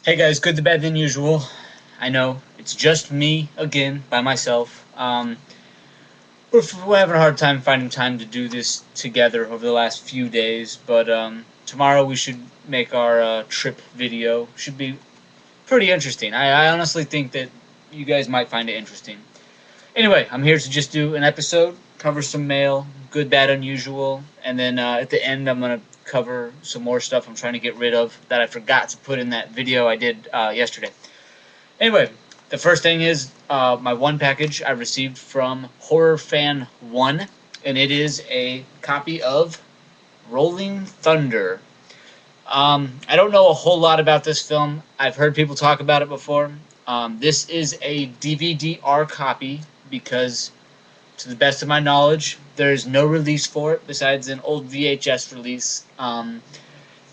Hey guys, good to bad than usual. I know it's just me again by myself. We're having a hard time finding time to do this together over the last few days, but tomorrow we should make our trip video. Should be pretty interesting. I honestly think that you guys might find it interesting. Anyway, I'm here to just do an episode, cover some mail, good, bad, unusual, and then at the end I'm gonna cover some more stuff I'm trying to get rid of that I forgot to put in that video I did yesterday. Anyway, the first thing is my one package I received from Horror Fan One, and it is a copy of Rolling Thunder. I don't know a whole lot about this film. I've heard people talk about it before. This is a DVD-R copy because, to the best of my knowledge, there is no release for it besides an old VHS release.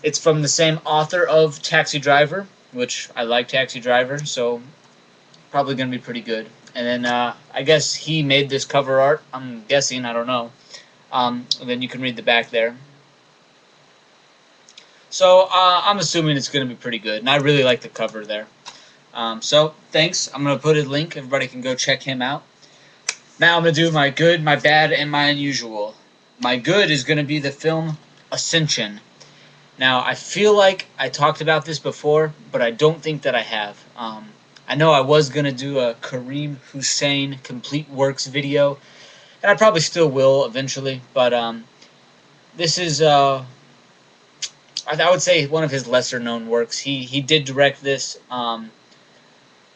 It's from the same author of Taxi Driver, which I like Taxi Driver, so probably going to be pretty good. And then I guess he made this cover art. I'm guessing, I don't know. And then you can read the back there. So I'm assuming it's going to be pretty good, and I really like the cover there. So thanks. I'm going to put a link. Everybody can go check him out. Now I'm going to do my good, my bad, and my unusual. My good is going to be the film Ascension. Now, I feel like I talked about this before, but I don't think that I have. I know I was going to do a Kareem Hussein complete works video, and I probably still will eventually, but this is, I would say, one of his lesser known works. He did direct this.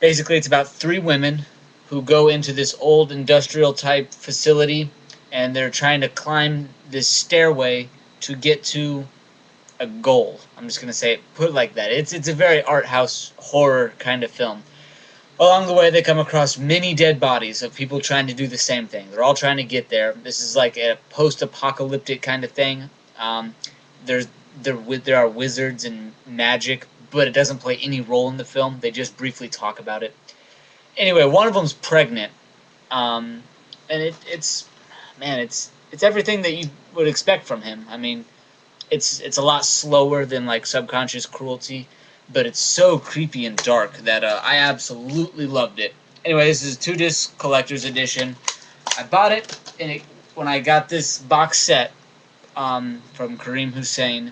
Basically, it's about three women who go into this old industrial type facility, and they're trying to climb this stairway to get to a goal. I'm just gonna say it, put it like that. It's a very art house horror kind of film. Along the way, they come across many dead bodies of people trying to do the same thing. They're all trying to get there. This is like a post-apocalyptic kind of thing. There are wizards and magic, but it doesn't play any role in the film. They just briefly talk about it. Anyway, one of them's pregnant, and it's everything that you would expect from him. I mean, it's a lot slower than like Subconscious Cruelty, but it's so creepy and dark that I absolutely loved it. Anyway, this is a 2-disc collector's edition. I bought it when I got this box set from Kareem Hussein.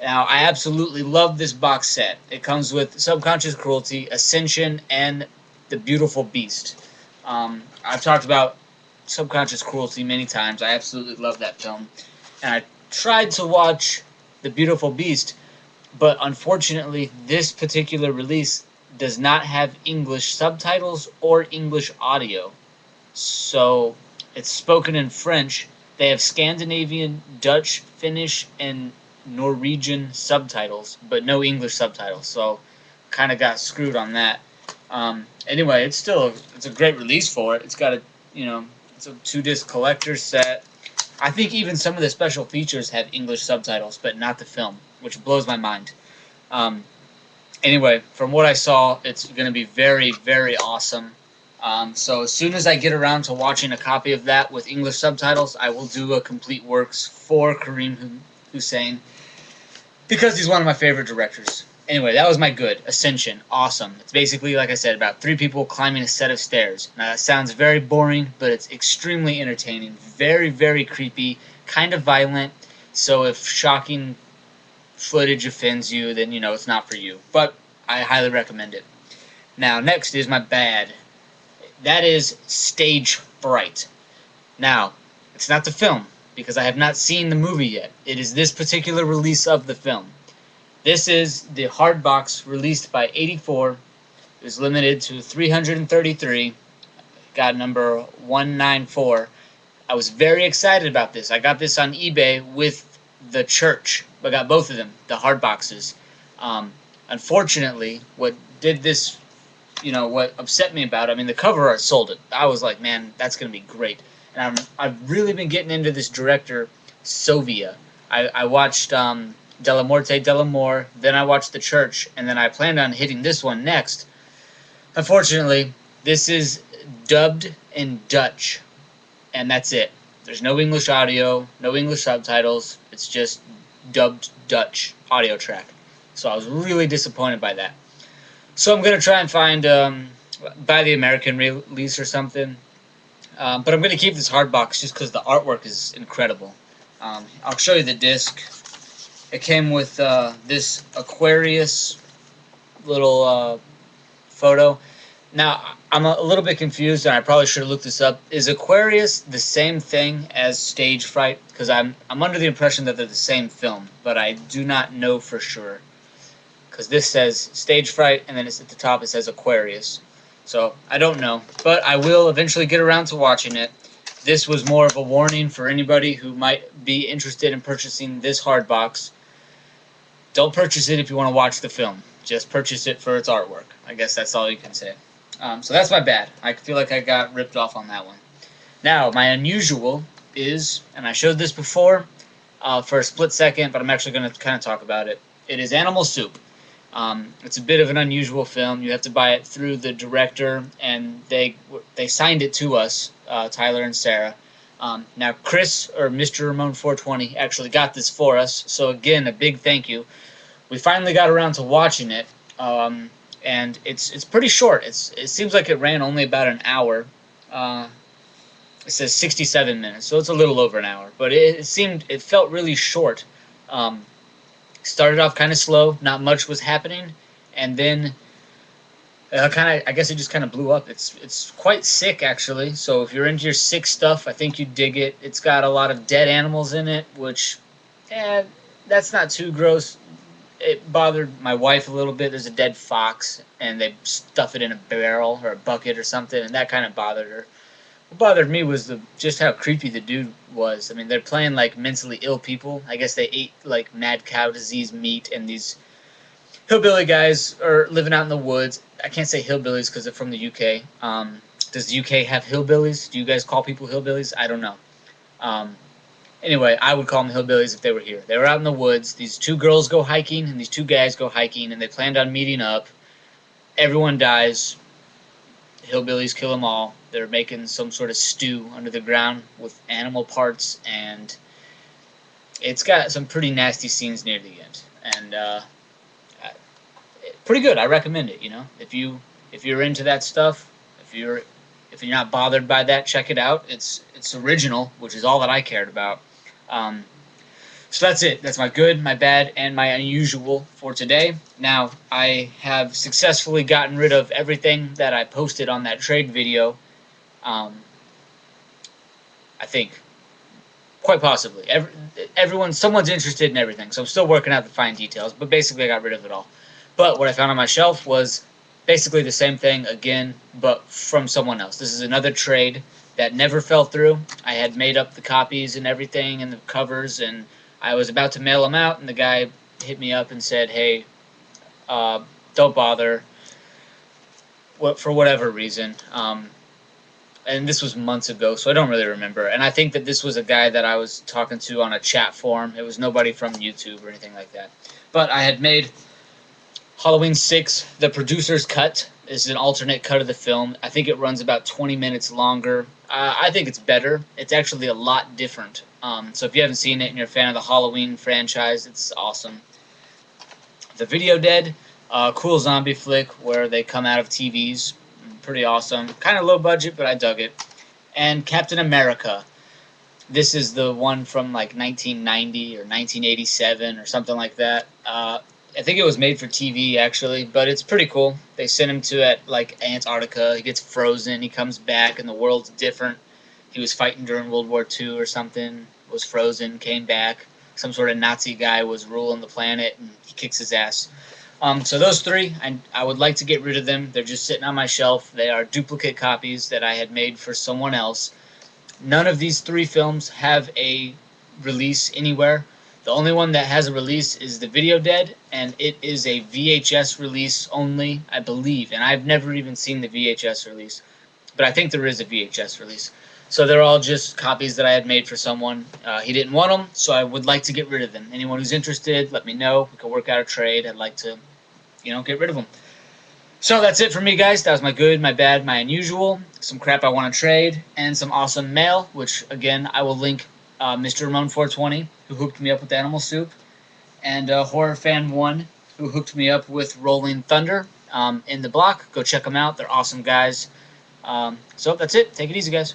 Now, I absolutely love this box set. It comes with Subconscious Cruelty, Ascension, and The Beautiful Beast. I've talked about Subconscious Cruelty many times. I absolutely love that film. And I tried to watch The Beautiful Beast, but unfortunately, this particular release does not have English subtitles or English audio. So, it's spoken in French. They have Scandinavian, Dutch, Finnish, and Norwegian subtitles, but no English subtitles. So, kind of got screwed on that. Anyway, it's a great release for it. It's got it's a 2-disc collector's set. I think even some of the special features have English subtitles, but not the film, which blows my mind. Anyway, from what I saw, it's going to be very, very awesome. So as soon as I get around to watching a copy of that with English subtitles, I will do a complete works for Kareem Hussein, because he's one of my favorite directors. Anyway, that was my good. Ascension. Awesome. It's basically, like I said, about 3 people climbing a set of stairs. Now, that sounds very boring, but it's extremely entertaining. Very, very creepy. Kind of violent. So if shocking footage offends you, then, it's not for you. But I highly recommend it. Now, next is my bad. That is Stage Fright. Now, it's not the film, because I have not seen the movie yet. It is this particular release of the film. This is the hard box released by 84. It was limited to 333. Got number 194. I was very excited about this. I got this on eBay with The Church. I got both of them, the hard boxes. Unfortunately, what upset me about it, I mean, the cover art sold it. I was like, man, that's going to be great. And I've really been getting into this director, Sovia. I watched De La Morte de l'Amor, then I watched The Church, and then I planned on hitting this one next. Unfortunately, this is dubbed in Dutch, and that's it. There's no English audio, no English subtitles. It's just dubbed Dutch audio track. So I was really disappointed by that. So I'm gonna try and find buy the American release or something. But I'm gonna keep this hard box just because the artwork is incredible. I'll show you the disc. It came with this Aquarius little photo. Now, I'm a little bit confused, and I probably should have looked this up. Is Aquarius the same thing as Stage Fright? Because I'm under the impression that they're the same film, but I do not know for sure. Because this says Stage Fright, and then it's at the top it says Aquarius. So I don't know, but I will eventually get around to watching it. This was more of a warning for anybody who might be interested in purchasing this hard box. Don't purchase it if you want to watch the film. Just purchase it for its artwork. I guess that's all you can say. So that's my bad. I feel like I got ripped off on that one. Now, my unusual is, and I showed this before for a split second, but I'm actually going to kind of talk about it. It is Animal Soup. It's a bit of an unusual film. You have to buy it through the director, and they signed it to us, Tyler and Sarah. Now, Chris, or Mr. Ramon 420, actually got this for us. So again, a big thank you. We finally got around to watching it, and it's pretty short. It seems like it ran only about an hour. It says 67 minutes, so it's a little over an hour. But it felt really short. Started off kind of slow, not much was happening, and then I guess it just kind of blew up. It's quite sick, actually. So if you're into your sick stuff, I think you'd dig it. It's got a lot of dead animals in it, which, that's not too gross. It bothered my wife a little bit. There's a dead fox, and they stuff it in a barrel or a bucket or something, and that kind of bothered her. What bothered me was just how creepy the dude was. I mean, they're playing like mentally ill people. I guess they ate like mad cow disease meat, and these hillbilly guys are living out in the woods. I can't say hillbillies because they're from the UK. Does the UK have hillbillies? Do you guys call people hillbillies? I don't know. Anyway, I would call them hillbillies if they were here. They were out in the woods. These two girls go hiking, and these two guys go hiking, and they planned on meeting up. Everyone dies. Hillbillies kill them all. They're making some sort of stew under the ground with animal parts, and it's got some pretty nasty scenes near the end. And pretty good. I recommend it. If you're into that stuff, if you're not bothered by that, check it out. It's original, which is all that I cared about. So that's it. That's my good, my bad, and my unusual for today. Now, I have successfully gotten rid of everything that I posted on that trade video. I think, quite possibly. Someone's interested in everything, so I'm still working out the fine details, but basically I got rid of it all. But what I found on my shelf was basically the same thing again, but from someone else. This is another trade that never fell through. I had made up the copies and everything and the covers, and I was about to mail them out, and the guy hit me up and said, hey, don't bother, for whatever reason. And this was months ago, so I don't really remember. And I think that this was a guy that I was talking to on a chat forum. It was nobody from YouTube or anything like that. But I had made Halloween 6, the producer's cut. This is an alternate cut of the film. I think it runs about 20 minutes longer. I think it's better. It's actually a lot different. So if you haven't seen it and you're a fan of the Halloween franchise, it's awesome. The Video Dead, cool zombie flick where they come out of TVs. Pretty awesome. Kind of low budget, but I dug it. And Captain America. This is the one from like 1990 or 1987 or something like that. I think it was made for TV, actually, but it's pretty cool. They sent him to like Antarctica. He gets frozen. He comes back, and the world's different. He was fighting during World War II or something, was frozen, came back. Some sort of Nazi guy was ruling the planet, and he kicks his ass. So those three, I would like to get rid of them. They're just sitting on my shelf. They are duplicate copies that I had made for someone else. None of these three films have a release anywhere. The only one that has a release is The Video Dead, and it is a VHS release only, I believe. And I've never even seen the VHS release, but I think there is a VHS release. So they're all just copies that I had made for someone. He didn't want them, so I would like to get rid of them. Anyone who's interested, let me know. We can work out a trade. I'd like to, get rid of them. So that's it for me, guys. That was my good, my bad, my unusual, some crap I want to trade, and some awesome mail, which, again, I will link Mr. Ramon 420, who hooked me up with Animal Soup, and Horror Fan 1, who hooked me up with Rolling Thunder. in the block. Go check them out. They're awesome guys. So that's it. Take it easy, guys.